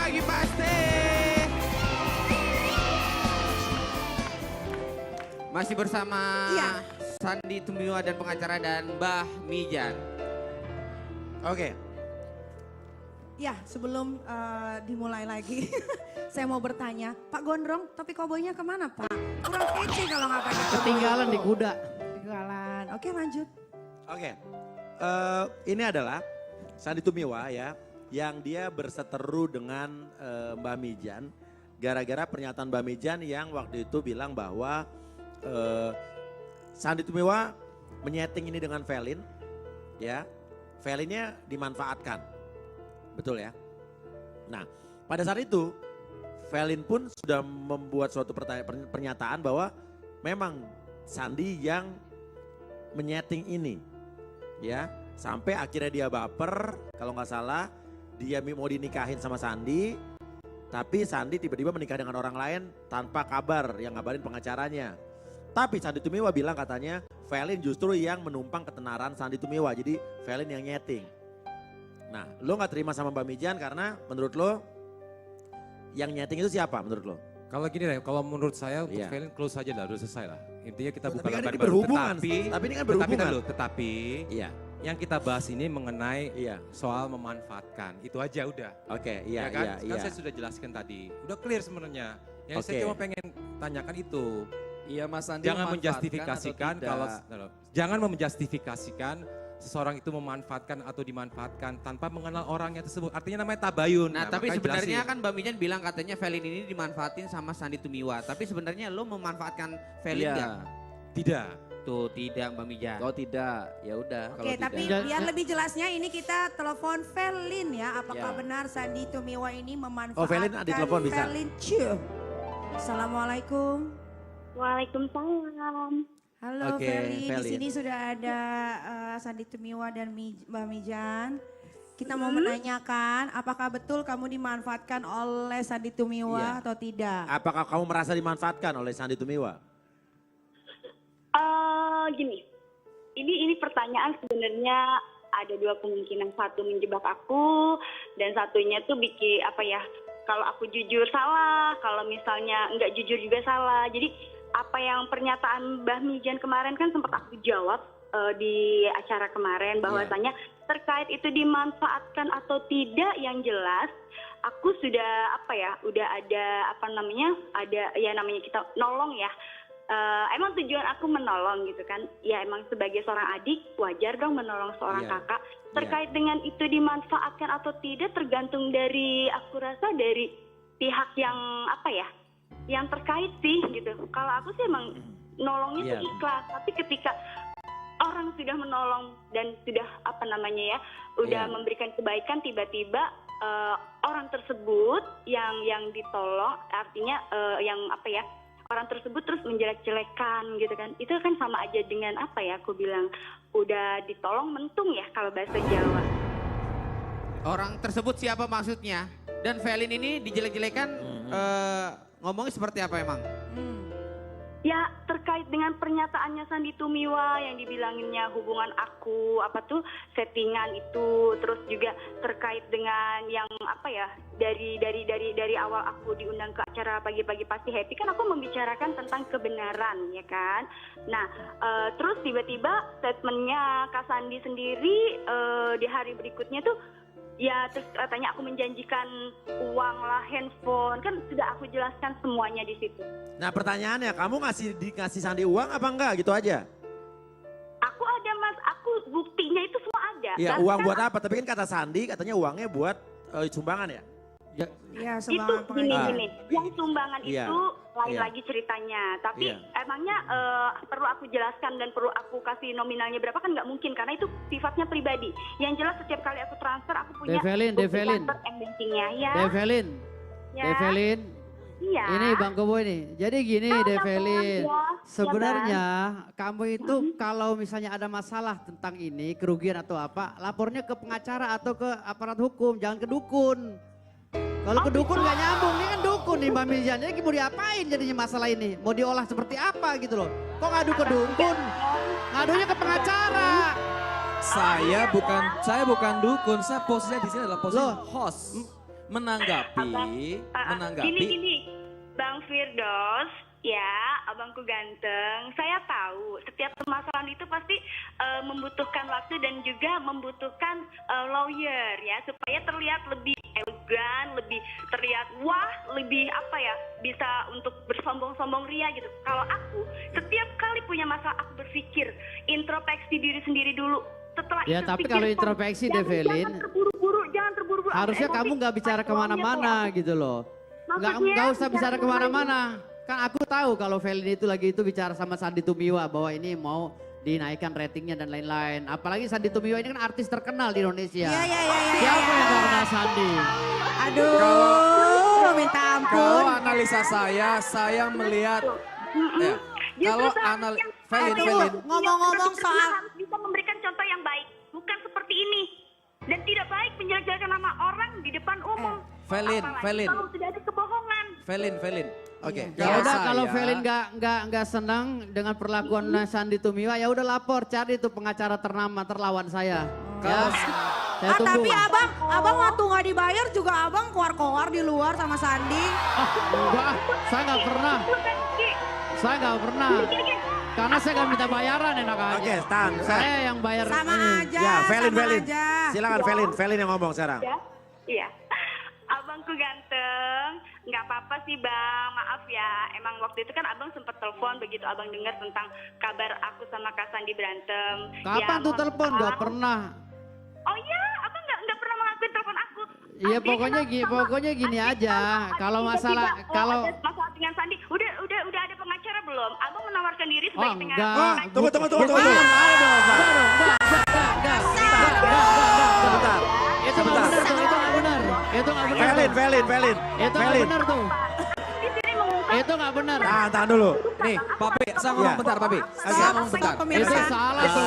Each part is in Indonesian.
pagi pasti. Masih bersama Sandy Tumiwa dan pengacara dan Mbah Mijan. Oke. Ya, sebelum dimulai lagi, saya mau bertanya, Pak Gondrong, topi koboynya kemana Pak? Kurang kece kalau nggak pakai. Ketinggalan di kuda. Ketinggalan. Oke, lanjut. Oke. Ini adalah Sandy Tumiwa ya, yang dia berseteru dengan Mbah Mijan. Gara-gara pernyataan Mbah Mijan yang waktu itu bilang bahwa Sandy Tumiwa menyeting ini dengan Velin, ya. Velinnya dimanfaatkan, betul ya. Nah, pada saat itu Velin pun sudah membuat suatu pernyataan bahwa memang Sandy yang menyeting ini, ya. Sampai akhirnya dia baper, kalau nggak salah dia mau dinikahin sama Sandy, tapi Sandy tiba-tiba menikah dengan orang lain tanpa kabar, yang ngabarin pengacaranya. Tapi Sandy Tumiwa bilang katanya Velin justru yang menumpang ketenaran Sandy Tumiwa. Jadi Velin yang nyeting. Nah, lo gak terima sama Mbak Mijan karena menurut lo yang nyeting itu siapa menurut lo? Kalau gini deh, kalau menurut saya untuk Iya. Velin close aja lah, udah selesai lah. Intinya kita bukan Tapi kan kabar ini baru. berhubungan. Tapi ini kan berhubungan. Tetapi Iya. yang kita bahas ini mengenai Iya. soal memanfaatkan. Itu aja udah. Oke, iya, Ya kan? iya, Kan iya. saya sudah jelaskan tadi. Udah clear sebenarnya. Yang Oke. saya cuma pengen tanyakan itu. Iya Mas Andi Jangan memanfaatkan menjustifikasikan atau tidak. jangan menjustifikasikan seseorang itu memanfaatkan atau dimanfaatkan tanpa mengenal orangnya tersebut. Artinya namanya tabayun. Nah, tapi makanya sebenarnya jelasin. kan Mbak Mijan bilang katanya Velin ini dimanfaatin sama Sandy Tumiwa. Tapi sebenarnya lo memanfaatkan Velin Iya. nggak? Tidak. Tuh tidak Mbak Mijan. Oh tidak, ya udah. Oke, tapi tidak. biar lebih jelasnya ini kita telepon Velin ya. Apakah Ya. benar Sandy Tumiwa ini memanfaatkan Oh, Velin ada telepon bisa. Velin Ciu. Assalamualaikum. Waalaikumsalam. Halo Oke, Feli, di Velin. sini sudah ada Sandy Tumiwa dan Mbak Mijan. Kita mau menanyakan apakah betul kamu dimanfaatkan oleh Sandy Tumiwa Iya. atau tidak? Apakah kamu merasa dimanfaatkan oleh Sandy Tumiwa? Gini, ini pertanyaan sebenarnya ada dua kemungkinan. Satu menjebak aku dan satunya tuh bikin apa ya? Kalau aku jujur salah, kalau misalnya enggak jujur juga salah. Jadi apa yang pernyataan Mbah Mijan kemarin kan sempat aku jawab di acara kemarin bahwasanya terkait itu dimanfaatkan atau tidak, yang jelas aku sudah udah ada ada ya namanya kita nolong ya. Emang tujuan aku menolong gitu kan, ya emang sebagai seorang adik wajar dong menolong seorang Iya. kakak. Terkait dengan itu dimanfaatkan atau tidak tergantung dari, aku rasa dari pihak yang yang terkait sih gitu. Kalau aku sih emang nolongnya tuh ikhlas, tapi ketika orang sudah menolong dan sudah udah memberikan kebaikan, tiba-tiba orang tersebut yang ditolong, artinya orang tersebut terus menjelek-jelekan gitu kan. Itu kan sama aja dengan aku bilang udah ditolong mentung ya kalau bahasa Jawa. Orang tersebut siapa maksudnya? Dan Velin ini dijelek-jelekan ngomongnya seperti apa emang? Ya terkait dengan pernyataannya Sandy Tumiwa yang dibilanginnya hubungan aku settingan itu, terus juga terkait dengan yang dari awal aku diundang ke acara pagi-pagi pasti happy kan aku membicarakan tentang kebenaran ya kan. Nah terus tiba-tiba statementnya Kak Sandy sendiri di hari berikutnya tuh ya terus katanya aku menjanjikan uang lah, handphone, kan sudah aku jelaskan semuanya di situ. Nah pertanyaannya, kamu dikasih Sandy uang apa enggak gitu aja? Aku ada Mas, aku buktinya itu semua ada. Iya, Bahkan uang buat apa? Tapi kan kata Sandy katanya uangnya buat sumbangan ya? Ya, itu sumbangan pengajian. gini, yang sumbangan Iya, itu lain iya. lagi ceritanya. Tapi Iya. emangnya perlu aku jelaskan dan perlu aku kasih nominalnya berapa kan nggak mungkin karena itu sifatnya pribadi. Yang jelas setiap kali aku transfer aku punya Develin, bukti Develin. transfer and bankingnya ya. Develin, Ya. Develin. Iya. Ini Bang Koboy nih. Jadi gini Develin, ya. sebenarnya kamu itu kalau misalnya ada masalah tentang ini, kerugian atau apa, lapornya ke pengacara atau ke aparat hukum, jangan ke dukun. Kalau ke dukun nggak nyambung, ini kan dukun nih Mbak Mijan. Jadi mau diapain jadinya masalah ini? Mau diolah seperti apa gitu loh. Kok ngadu ke dukun? Ngadunya ke pengacara. Saya bukan dukun, saya posisinya di sini adalah posisi Loh. host. menanggapi, Gini, Bang Firdaus, ya, abangku ganteng. Saya tahu setiap permasalahan itu pasti membutuhkan waktu dan juga membutuhkan lawyer ya, supaya terlihat lebih elegan, lebih terlihat wah, lebih apa ya, bisa untuk bersombong-sombong ria gitu. Kalau aku setiap kali punya masalah aku berpikir introspeksi diri sendiri dulu. Setelah Ya itu tapi pikirkan, kalau introspeksi deh Velin, jangan terburu-buru. harusnya Emosi, kamu nggak bicara maunya kemana-mana tuh gitu loh. Maksudnya, Nggak usah bicara jangan kemana-mana. Kan aku tahu kalau Velin itu lagi itu bicara sama Sandy Tumiwa bahwa ini mau dinaikkan ratingnya dan lain-lain. Apalagi Sandy Tumiwa ini kan artis terkenal di Indonesia. Iya. Siapa yang nggak kenal Sandy? Aduh, minta Kalau ampun. analisa saya melihat ya, Justru kalau seharusnya Velin, Ngomong-ngomong soal harus bisa memberikan contoh yang baik, bukan seperti ini. Dan tidak baik menjelek-jelekan nama orang di depan umum. Velin, Apalagi Velin. kalau sudah ada kebohongan. Velin. Oke. Ya udah kalau saya- Velin nggak senang dengan perlakuan Sandy Tumiwa ya udah lapor cari itu pengacara ternama terlawan saya. Ya. Saya tunggu. tapi abang waktu nggak dibayar juga abang keluar-keluar di luar sama Sandi. Enggak, saya nggak pernah. Saya nggak pernah. Karena saya nggak minta bayaran enak aja. Oke, tahan. Saya yang bayar Sama ini. aja, Ya, Velin. sama aja. Silakan Velin yang ngomong sekarang. Ya, iya. Abangku ganteng, nggak apa-apa sih bang, maaf ya. Emang waktu itu kan abang sempat telepon begitu abang dengar tentang kabar aku sama Kak Sandi berantem. Kapan tuh mohon telepon? maaf. Nggak pernah. Oh iya, abang nggak pernah mengakui telepon aku. Iya Andi pokoknya gini aja. Kalau masalah kalau ada masalah dengan Sandi, udah ada pengacara belum? Abang menawarkan diri sebagai Oh, pengacara. enggak. Tunggu. Sebentar. Itu nggak benar tuh, itu nggak benar. Itu nggak benar. Velin. Itu nggak benar tuh. Di sini mengungkap. Itu nggak benar. Tahan dulu. Nih, Papi, saya ngomong Iya. bentar, Papi. Saya ngomong bentar. Itu Pemirsa. salah tuh.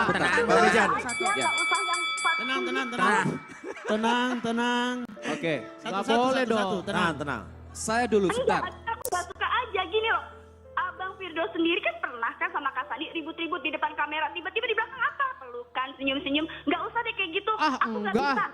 Tenang. Bang Mijan. Ya, nggak usah yang Tenang. Oke. Nggak boleh dong. Tenang. Saya dulu sebentar. Aku gak suka aja gini loh. Abang Firdaus sendiri kan pernah kan sama Kak Sandi ribut-ribut di depan kamera. Tiba-tiba di belakang apa? Pelukan, senyum-senyum. Nggak usah deh kayak gitu. Ah, Aku nggak enggak. bisa.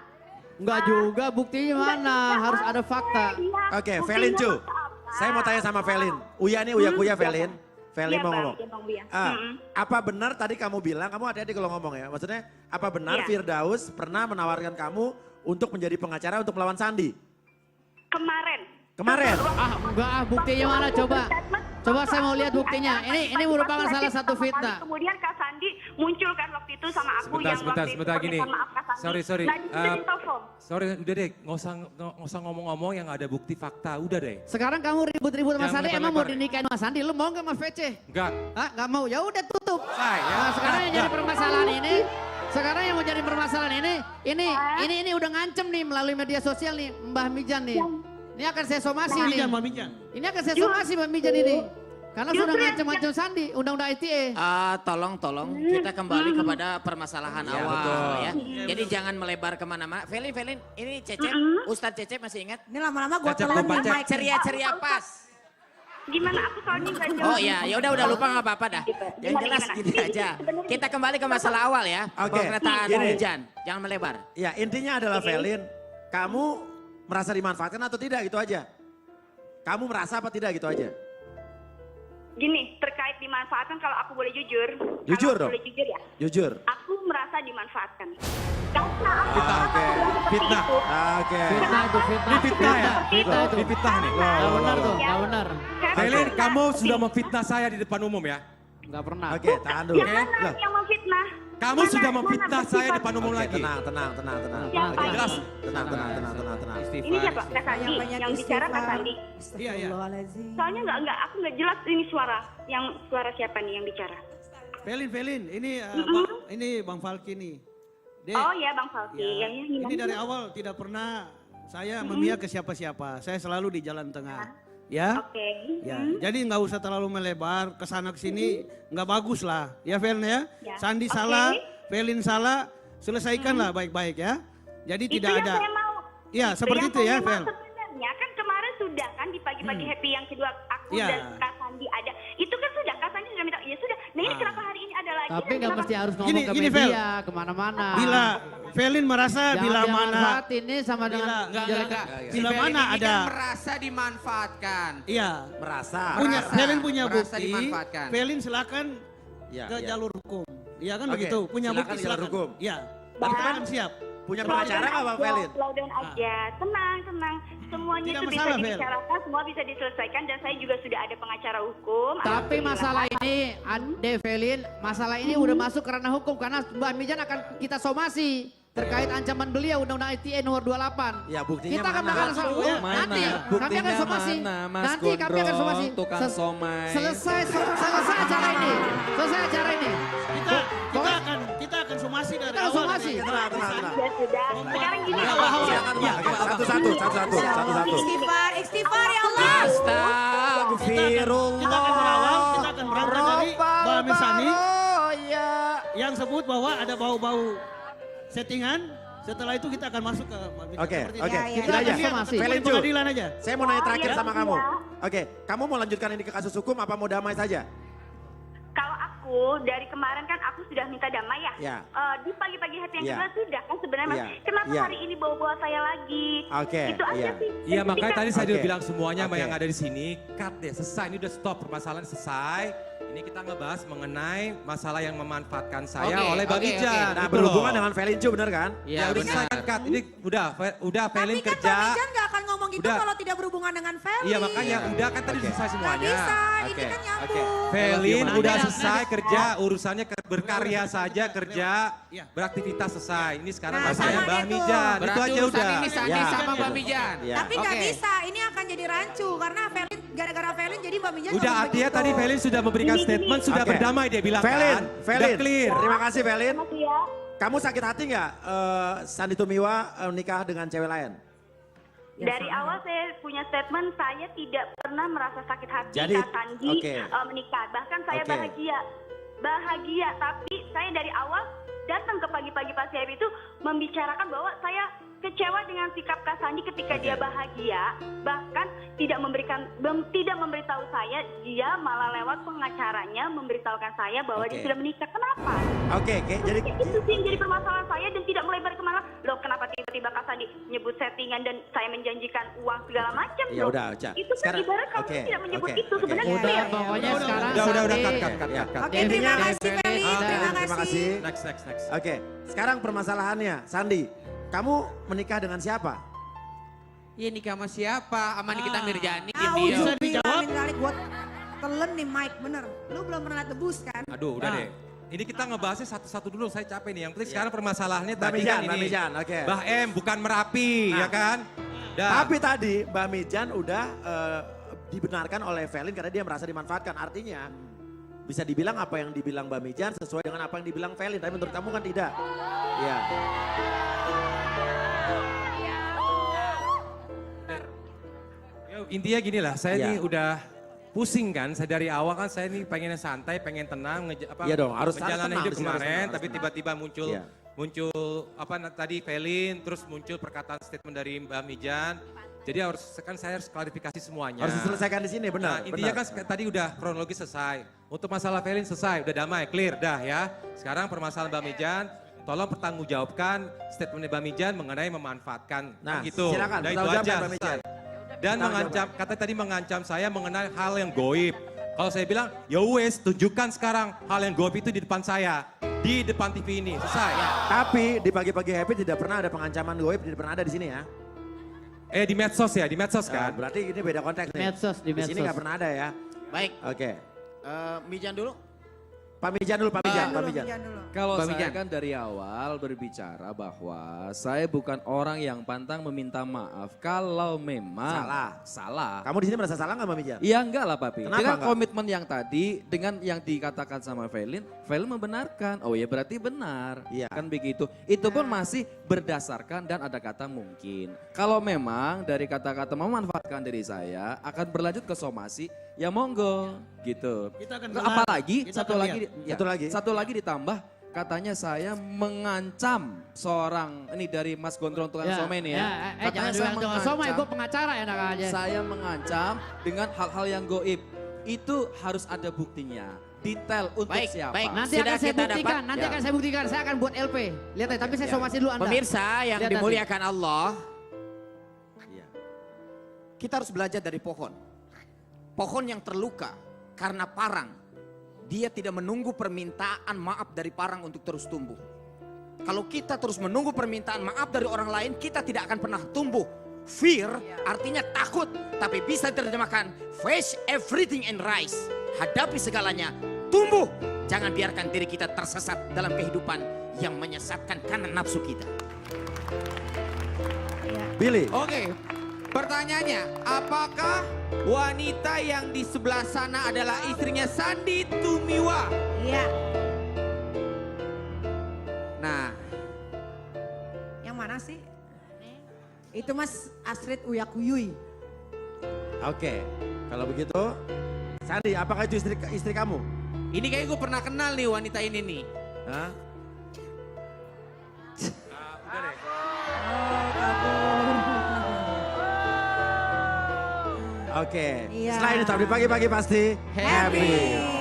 Enggak juga, buktinya mana? Harus ada fakta. Iya, Oke, buktinya Velin cu. masa apa? Saya mau tanya sama Velin. Uya nih, Uya Velin. Velin Iya, mau Bang. ngomong. Iya, Bang Buya. Ah, Mm-mm. apa benar tadi kamu bilang, kamu hati-hati kalau ngomong ya. Maksudnya apa benar Iya. Firdaus pernah menawarkan kamu untuk menjadi pengacara untuk melawan Sandi? Kemarin? Enggak, buktinya mana coba? Coba saya mau lihat buktinya. Ini merupakan salah satu fitnah. Kemudian Kak Sandi muncul kan waktu itu sama aku yang waktu itu Sebentar gini. permintaan maaf Kak Sandi. Sorry. Nah, di situ ditelepon. Sorry, udah deh, nggak usah ngomong-ngomong yang nggak ada bukti fakta, udah deh. Sekarang kamu ribut-ribut sama Jangan Sandi, emang mau lebar-lebar. dinikahin sama Sandi? Lu mau nggak sama VC? Enggak. Hah, nggak mau? Ya udah tutup. Saya. Nah, sekarang yang jadi permasalahan ini, sekarang yang mau jadi permasalahan ini udah ngancem nih melalui media sosial nih, Mbah Mijan nih. Ini akan saya somasi nih. Mbak Mijan. Ini akan saya somasi Mbah Mijan ini. Karena sudah ngancem-ngancem Sandi, undang-undang ITE. Tolong kita kembali kepada permasalahan Ya, awal betul. ya. Jadi jangan melebar kemana-mana. Velin, ini Cecep, Ustadz Cecep masih ingat? Ini lama-lama gue Cecep telan lupa, nih Cep. mic. Ceria-ceria pas. Gimana aku soalnya nggak jelas. Oh iya, ya udah lupa nggak apa-apa dah. Yang jelas gini aja. Kita kembali ke masalah awal ya. Oke, Pemerintahan gini. hujan, jangan melebar. Ya intinya adalah Velin, kamu merasa dimanfaatkan atau tidak gitu aja? Kamu merasa apa tidak gitu aja? Gini, terkait dimanfaatkan kalau aku boleh jujur. Jujur Kalau dong. aku boleh jujur ya. Jujur. Aku merasa dimanfaatkan. Karena aku Fitnah, merasa oke. seperti Fitnah. itu. Oke. Fitnah itu, fitnah. Ini fitnah ya? Fitnah itu. Ini fitnah nih. Nggak benar tuh, Ya. nggak benar. Velin, kamu sudah memfitnah saya di depan umum ya? Nggak pernah. Oke, tahan dulu. Yang mana Loh, yang memfitnah? Kamu Mana- sudah mana memfitnah bukti saya di fakta? depan umum Oke, lagi. tenang. Siapa Oke, ini? Jelas. Tenang. Ini siapa? Kak Sandi. Yang bicara Kak Sandi. Iya. Astagfirullahaladzim. Soalnya aku nggak jelas ini suara. Yang suara siapa nih yang bicara? Velin, ini Bang Falki nih. Dek, Oh iya Bang Falki. ya, Yang ini dari awal tidak pernah saya memihak ke siapa-siapa. Saya selalu di jalan tengah. Ya. Oke. Ya, jadi nggak usah terlalu melebar ke sana ke sini, nggak bagus lah. Ya Velin ya. Ya, Sandi oke. salah, Velin salah, selesaikanlah baik-baik ya. Jadi Itu tidak yang ada. saya mau. Ya, seperti yang itu ya, saya mau Vel. Sebenarnya kan kemarin sudah kan di pagi-pagi happy yang kedua aku Ya. dan Kak Sandi ada. Itu kan sudah Kak Sandi sudah minta. Ya sudah. Nah ini kenapa hari ini ada lagi? Tapi nggak mesti harus ngomong Gini, ke gini, Vel. media, kemana-mana. Bila Felin merasa Jangan bila dia mana manfaat ini sama dengan Enggak. Si Bila Felin mana ini ada- kan merasa dimanfaatkan. iya Merasa. Felin punya merasa bukti, dimanfaatkan. Felin silakan Ya, ke ya. jalur hukum. Iya kan Oke, begitu, punya silakan bukti ke jalur silakan. hukum. Iya. Tapi Kita kan kan siap. punya pengacara nggak Bang Felin? Slow down aja, tenang. Semuanya Tidak itu bisa masalah, Fel. dibicarakan, semua bisa diselesaikan dan saya juga sudah ada pengacara hukum. Tapi Alhamdulillah. masalah ini, Develin, masalah ini udah masuk ke ranah hukum karena Mbak Mijan akan kita somasi terkait ancaman beliau Undang-Undang ITE nomor 28. Ya, buktinya Kita akan mana? akan Buktinya nanti kami Buktinya akan somasi. mana, Mas Nanti kami akan Gondrong, somasi. tukang somai. Selesai acara ini. Selesai acara ini. Kita akan somasi dari Kita akan awal. somasi. Tenang. Ya sudah. Sekarang gini. Ya, kalau- silakan, Bang. Satu-satu. Istighfar, istighfar ya Allah. Astagfirullah. Kita akan berawal, kita akan berangkat dari Mbak Misani ya. yang sebut bahwa ada bau-bau settingan. Setelah itu kita akan masuk ke Mbak Misani. Oke, Seperti oke. itu. Ya, Gini ya. aja. Somasi. Felin Cu, Pengadilan aja. saya mau nanya Oh, terakhir iya, sama iya. kamu. Oke, kamu mau lanjutkan ini ke kasus hukum apa mau damai saja? Kalau aku dari kemarin kan aku sudah minta damai ya. Ya. Di pagi-pagi hati yang Ya. kedua sudah kan sebenarnya Mas. Ya. Kenapa Ya. hari ini bawa-bawa saya lagi? Oke, Itu aja iya. sih. Iya Jadi makanya kan- tadi saya Oke. udah bilang semuanya sama Oke. yang ada di sini, cut deh, selesai, ini udah stop, permasalahan selesai. Ini kita ngebahas mengenai masalah yang memanfaatkan saya Oke, oleh Bang oke, Ijan. oke. Nah, gitu berhubungan loh. dengan Felin Cu, bener kan? Ya Iya udah selesai kan cut, ini udah Felin Tapi kan kerja. Bang Mijan gak akan ngomong gitu Udah. kalau tidak berhubungan dengan Felin. Iya makanya udah kan tadi Oke. selesai Gak semuanya. bisa, ini Oke, kan oke. nyambung. Felin Nanti udah ada- selesai kerja, urusannya berkarya saja kerja, Iya. beraktivitas selesai. Ini sekarang Nah, masalahnya sama Bang itu. Mijan, itu Berarti aja urusan udah. ini Sandi Ya. sama Mbak Mijan. Ya. Tapi nggak Oke. bisa, ini akan jadi rancu karena Felin gara-gara Felin jadi Mbak Mijan Udah ngomong artinya begitu. tadi Felin sudah memberikan Gini, statement, sudah Oke. berdamai dia bilang Felin, kan. Felin. Udah clear. Terima kasih Felin. Mas ya. Kamu sakit hati nggak Sandi Tumiwa nikah dengan cewek lain? Dari awal saya punya statement, saya tidak pernah merasa sakit hati Jadi, Kak Sandi oke. menikah. Bahkan saya Oke. bahagia. Tapi saya dari awal datang ke pagi-pagi Pak Syahib itu membicarakan bahwa saya kecewa dengan sikap Kak Sandi ketika Oke. dia bahagia, bahkan tidak memberitahu saya, dia malah lewat pengacaranya memberitahukan saya bahwa Oke. dia sudah menikah. Kenapa? Oke, jadi Itu sih yang jadi permasalahan saya dan tidak melebar kemana. Loh kenapa tiba-tiba Kak Sandi nyebut settingan dan saya menjanjikan uang segala macam. Ya loh. udah, Ca. Itu kan Sekarang- ibarat kamu oke, tidak menyebut oke, itu oke. sebenarnya. Udah, ya. pokoknya Udah, sekarang Udah, Sandi. cut. Ya. Oke, terima kasih Felin, terima Terima kasih. kasih. Next. Oke, sekarang permasalahannya, Sandi, kamu menikah dengan siapa? Iya nikah sama siapa? Sama Nikita Mirjani. Ah, Dia. Bisa dijawab? Gue telen nih Mike, bener. Lu belum pernah lihat debus kan? Aduh, udah Nah. deh. Ini kita ngebahasnya satu-satu dulu, saya capek nih. Yang penting sekarang permasalahannya Mbak tadi Mijan, kan Mbak ini. Mijan, oke. Bah M, bukan Merapi, Nah. ya kan? Dah. Tapi tadi Mbak Mijan udah dibenarkan oleh Felin karena dia merasa dimanfaatkan. Artinya bisa dibilang apa yang dibilang Mbak Mijan sesuai dengan apa yang dibilang Felin. Tapi menurut kamu kan tidak. Iya. Intinya gini lah, saya Iya. nih udah pusing kan. Saya dari awal kan saya nih pengennya santai, pengen tenang, Iya dong, harus menjalani tenang, hidup di sini harus kemarin, tenang, harus tapi tenang. tiba-tiba muncul Iya. tadi Felin, terus muncul perkataan statement dari Mbak Mijan. Jadi saya harus klarifikasi semuanya. Harus diselesaikan di sini, benar. Nah, intinya benar. kan tadi udah kronologi selesai. Untuk masalah Felin selesai, udah damai, clear, dah ya. Sekarang permasalahan Mbak Mijan, tolong pertanggungjawabkan statement Mbak Mijan mengenai memanfaatkan. Nah, Kan gitu. silakan, Nah, itu pertanggungjawabkan, aja. Mbak Mijan. selesai. Dan Tanggung mengancam, kata tadi mengancam saya mengenai hal yang goib. Kalau saya bilang, ya wes tunjukkan sekarang hal yang goib itu di depan saya. Di depan TV ini, selesai. Tapi di pagi-pagi happy tidak pernah ada pengancaman goib, tidak pernah ada di sini ya. Di medsos ya, di medsos kan. Berarti ini beda konteks nih. Di Di sini medsos. nggak pernah ada ya. Baik, Oke. Mijan dulu. Pak Mijan dulu, Pak Mijan, Pak Mijan. Mijan dulu. Kalau Mbak saya Mijan. kan dari awal berbicara bahwa saya bukan orang yang pantang meminta maaf kalau memang salah. Kamu di sini merasa salah nggak, Mbak Mijan? Iya enggak lah Papi. Kenapa Dengan enggak? komitmen yang tadi, dengan yang dikatakan sama Felin membenarkan. Oh ya berarti benar. Iya. Kan begitu. Itu pun masih berdasarkan dan ada kata mungkin. Kalau memang dari kata-kata memanfaatkan diri saya akan berlanjut ke somasi, ya monggo gitu. Kita akan dengar, Apalagi kita satu akan lagi, lihat. ya, satu lagi ditambah katanya saya mengancam seorang ini dari Mas Gondrong tukang somai nih ya. Jangan bilang tukang somai, gue pengacara enak aja. Saya mengancam dengan hal-hal yang goib. Itu harus ada buktinya. detail untuk Baik, siapa. baik. Nanti Sudah akan saya kita buktikan, dapat. nanti Ya. akan saya buktikan. Saya akan buat LP. Lihat aja, tapi saya somasi dulu Anda. Pemirsa yang Lihat nanti. dimuliakan Allah, Iya. Kita harus belajar dari pohon. Pohon yang terluka karena parang. Dia tidak menunggu permintaan maaf dari parang untuk terus tumbuh. Kalau kita terus menunggu permintaan maaf dari orang lain, kita tidak akan pernah tumbuh. Fear artinya takut, tapi bisa diterjemahkan face everything and rise. Hadapi segalanya, tumbuh. Jangan biarkan diri kita tersesat dalam kehidupan yang menyesatkan karena nafsu kita. Billy, Oke, pertanyaannya, apakah wanita yang di sebelah sana adalah istrinya Sandy Tumiwa? Iya. Nah, Yang mana sih? Itu Mas Astrid Uyakuyui. oke. Kalau begitu, Sandi, apakah itu istri kamu? ini kayak gue pernah kenal nih wanita ini nih. Hah? Udah deh. Oke. Iya. Setelah ini tapi pagi-pagi pasti Happy.